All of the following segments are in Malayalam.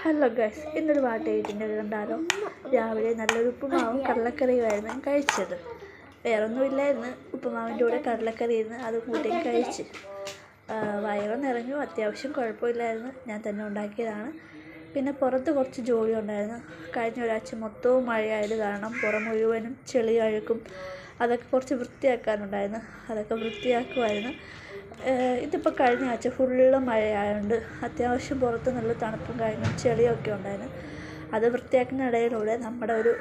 ഹലോ ഗൈസ്, ഇന്നൊരു വാട്ടേറ്റിൻ്റെ കണ്ടാലോ. രാവിലെ നല്ലൊരു ഉപ്പുമാവും കടലക്കറിയുമായിരുന്നു ഞാൻ കഴിച്ചത്. വേറൊന്നുമില്ലായിരുന്നു, ഉപ്പുമാവിൻ്റെ കൂടെ കടലക്കറി ഇരുന്ന് അത് കൂട്ടിയും കഴിച്ച് വയറും നിറഞ്ഞു. അത്യാവശ്യം കുഴപ്പമില്ലായിരുന്നു, ഞാൻ തന്നെ ഉണ്ടാക്കിയതാണ്. പിന്നെ പുറത്ത് കുറച്ച് ജോലി ഉണ്ടായിരുന്നു. കഴിഞ്ഞ ഒരാഴ്ച മൊത്തവും മഴയായത് കാരണം പുറം മുഴുവനും ചെളി അഴുക്കും അതൊക്കെ കുറച്ച് വൃത്തിയാക്കാനുണ്ടായിരുന്നു. അതൊക്കെ വൃത്തിയാക്കുമായിരുന്നു. ഇതിപ്പോൾ കഴിഞ്ഞ ആഴ്ച ഫുള്ള് മഴയായതുകൊണ്ട് അത്യാവശ്യം പുറത്ത് നല്ല തണുപ്പും കാര്യങ്ങളും ചെളിയൊക്കെ ഉണ്ടായിരുന്നു. അത് വൃത്തിയാക്കുന്ന ഇടയിലൂടെ നമ്മുടെ ഒരു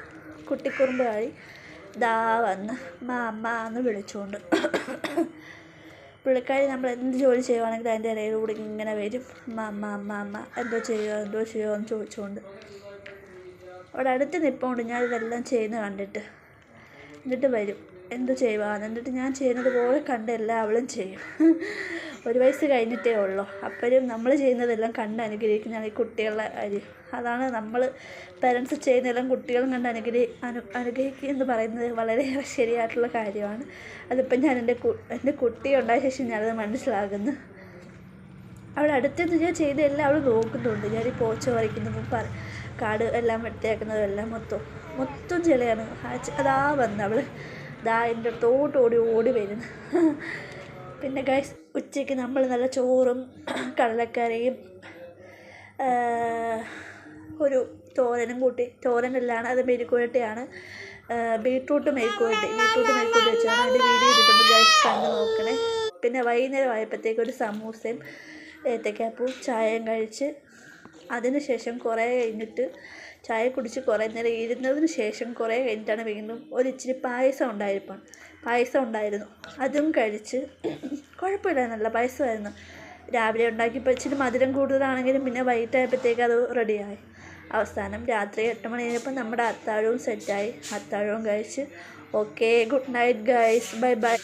കുട്ടിക്കുറുമ്പുകാരി ദാ വന്ന് മാമ്മ എന്ന് വിളിച്ചുകൊണ്ട്. പുള്ളിക്കാരി നമ്മൾ എന്ത് ജോലി ചെയ്യുവാണെങ്കിലും അതിൻ്റെ ഇടയിലൂടെ ഇങ്ങനെ വരും. അമ്മ അമ്മ അമ്മ എന്തോ ചെയ്യുമോ എന്ന് ചോദിച്ചുകൊണ്ട്. അവിടെ അടുത്ത് നിൽപ്പുണ്ട് ഞാനിതെല്ലാം ചെയ്യുന്നത് കണ്ടിട്ട്. എന്നിട്ട് വരും, എന്തു ചെയ്യുവാന്ന്. എന്നിട്ട് ഞാൻ ചെയ്യുന്നത് പോലെ കണ്ട് എല്ലാവളും ചെയ്യും. 1 വയസ്സ് കഴിഞ്ഞിട്ടേ ഉള്ളൂ. അപ്പോഴും നമ്മൾ ചെയ്യുന്നതെല്ലാം കണ്ട് അനുഗ്രഹിക്കുന്നതാണ് ഈ കുട്ടികളുടെ കാര്യം. അതാണ് നമ്മൾ പേരൻസ് ചെയ്യുന്നതെല്ലാം കുട്ടികളും കണ്ട് അനുഗ്രഹിക്കുക എന്ന് പറയുന്നത് വളരെ ശരിയായിട്ടുള്ള കാര്യമാണ്. അതിപ്പം ഞാൻ എൻ്റെ കുട്ടി ഉണ്ടായ ശേഷം ഞാനത് മനസ്സിലാകുന്നു. അവിടെ അടുത്തുനിന്ന് ഞാൻ ചെയ്തെല്ലാം അവൾ നോക്കുന്നുണ്ട്. ഞാൻ ഈ പോച്ച പറിക്കുന്നതും കാട് എല്ലാം വൃത്തിയാക്കുന്നതും എല്ലാം മൊത്തം ചെളിയാണ്. അതാ വന്ന് അവൾ ദാ എൻ്റെ അടുത്തോട്ട് ഓടി വരുന്നു. പിന്നെ ഗൈസ്, ഉച്ചയ്ക്ക് നമ്മൾ നല്ല ചോറും കടലക്കറിയും ഒരു തോരനും കൂട്ടി. തോരനെല്ലാണ്, അത് മെഴുക്കുവരട്ടിയാണ്. ബീട്രൂട്ട് മെഴുക്കുവരട്ടി വെച്ചാണ് അതിൻ്റെ വീഡിയോ ഇട്ടിട്ടുണ്ട് ഗൈസ്, കണ്ട് നോക്കണേ. പിന്നെ വൈകുന്നേരം ആയപ്പോഴത്തേക്ക് ഒരു സമൂസയും ഏത്തക്കാപ്പവും ചായയും കഴിച്ച് അതിനുശേഷം കുറേ കഴിഞ്ഞിട്ട് ചായ കുടിച്ച് കുറേ നേരം ഇരുന്നതിന് ശേഷം കുറേ കഴിഞ്ഞിട്ടാണ് വീണ്ടും ഒരിച്ചിരി പായസം ഉണ്ടായിരുന്നു. അതും കഴിച്ച് കുഴപ്പമില്ല, നല്ല പായസമായിരുന്നു. രാവിലെ ഉണ്ടാക്കിയപ്പോൾ ഇച്ചിരി മധുരം കൂടുതലാണെങ്കിലും പിന്നെ വൈകിട്ടായപ്പോഴത്തേക്ക് അത് റെഡിയായി. അവസാനം രാത്രി 8 മണി കഴിഞ്ഞപ്പോൾ നമ്മുടെ അത്താഴവും സെറ്റായി. അത്താഴവും കഴിച്ച് okay, good night guys, bye bye.